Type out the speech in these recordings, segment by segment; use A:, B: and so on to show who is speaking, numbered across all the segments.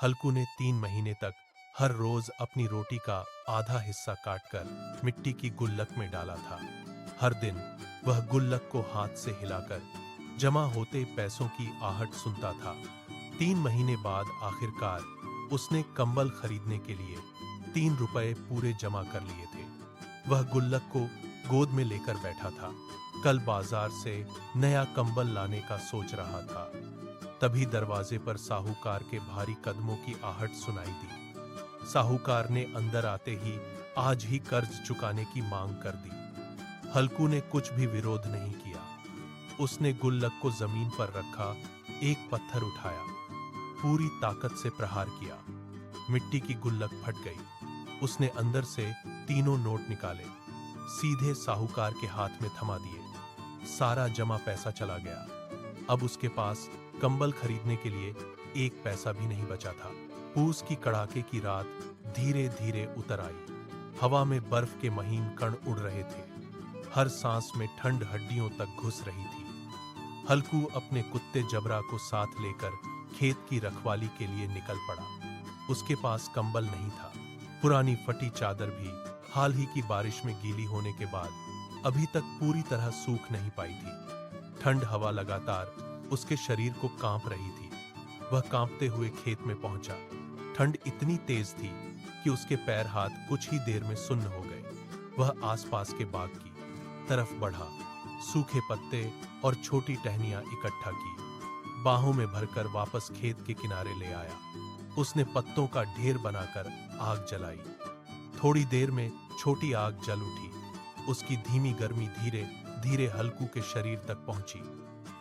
A: हल्कू ने 3 महीने तक हर रोज अपनी रोटी का आधा हिस्सा काटकर मिट्टी की गुल्लक में डाला था। हर दिन वह गुल्लक को हाथ से हिलाकर जमा होते पैसों की आहट सुनता था। 3 महीने बाद आखिरकार उसने कंबल खरीदने के लिए 3 रुपए पूरे जमा कर लिए थे। वह गुल्लक को गोद में लेकर बैठा था। कल बाजार से नया कंबल लाने का सोच रहा था। तभी दरवाजे पर साहूकार के भारी कदमों की आहट सुनाई दी। साहूकार ने अंदर आते ही आज ही कर्ज चुकाने की मांग कर दी। हल्कू ने कुछ भी विरोध नहीं किया। उसने गुल्लक को जमीन पर रखा, एक पत्थर उठाया, पूरी ताकत से प्रहार किया। मिट्टी की गुल्लक फट गई। उसने अंदर से तीनों नोट निकाले, सीधे साहूकार के हाथ में थमा दिए। सारा जमा पैसा चला गया। अब उसके पास कंबल खरीदने के लिए एक पैसा भी नहीं बचा था। पूस की कड़ाके की रात धीरे धीरे उतर आई। हवा में बर्फ के महीन कण उड़ रहे थे। हर सांस में ठंड हड्डियों तक घुस रही थी। हल्कू अपने कुत्ते जबरा को साथ लेकर खेत की रखवाली के लिए निकल पड़ा। उसके पास कंबल नहीं था। पुरानी फटी चादर भी हाल ही की बारिश में गीली होने के बाद अभी तक पूरी तरह सूख नहीं पाई थी। ठंड हवा लगातार उसके शरीर को कांप रही थी। वह कांपते हुए खेत में पहुंचा। ठंड इतनी तेज थी कि उसके पैर हाथ कुछ ही देर में सुन्न हो गए। वह आसपास के बाग की तरफ बढ़ा, सूखे पत्ते और छोटी टहनियां इकट्ठा की, बाहों में भरकर वापस खेत के किनारे ले आया। उसने पत्तों का ढेर बनाकर आग जलाई। थोड़ी देर में छोटी आग जल उठी। उसकी धीमी गर्मी धीरे धीरे हल्कू के शरीर तक पहुंची।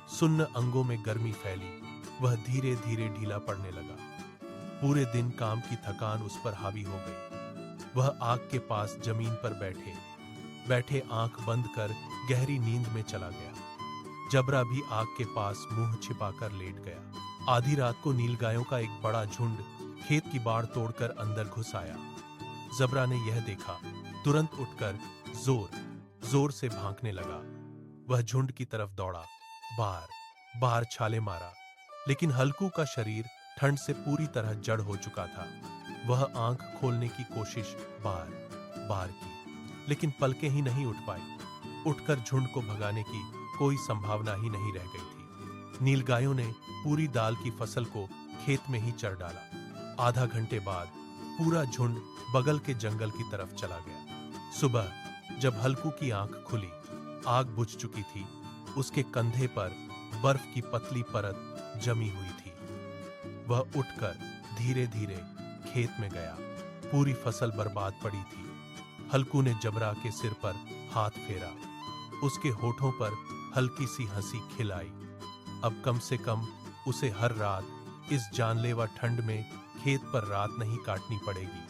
A: सुन्न अंगों में गर्मी फैली। वह धीरे धीरे ढीला पड़ने लगा। पूरे दिन काम की थकान उस पर हावी हो गई। वह आग के पास जमीन पर बैठे बैठे आंख बंद कर गहरी नींद में चला गया। जबरा भी आग के पास मुंह छिपाकर लेट गया। आधी रात को नीलगायों का एक बड़ा झुंड खेत की बाड़ तोड़कर अंदर घुस आया। जबरा ने यह देखा, तुरंत उठकर जोर जोर से भांकने लगा। वह झुंड की तरफ दौड़ा, बार बार छाले मारा, लेकिन हल्कू का शरीर ठंड से पूरी तरह जड़ हो चुका था। वह आंख खोलने की कोशिश बार बार की, लेकिन पलकें ही नहीं उठ पाई। उठकर झुंड को भगाने की कोई संभावना ही नहीं रह गई थी। नीलगायों ने पूरी दाल की फसल को खेत में ही चर डाला। आधा घंटे बाद पूरा झुंड बगल के जंगल की तरफ चला गया। सुबह जब हल्कू की आंख खुली, आग बुझ चुकी थी। उसके कंधे पर बर्फ की पतली परत जमी हुई थी। वह उठकर धीरे धीरे खेत में गया। पूरी फसल बर्बाद पड़ी थी। हल्कू ने जबरा के सिर पर हाथ फेरा। उसके होठों पर हल्की सी हंसी खिल आई। अब कम से कम उसे हर रात इस जानलेवा ठंड में खेत पर रात नहीं काटनी पड़ेगी।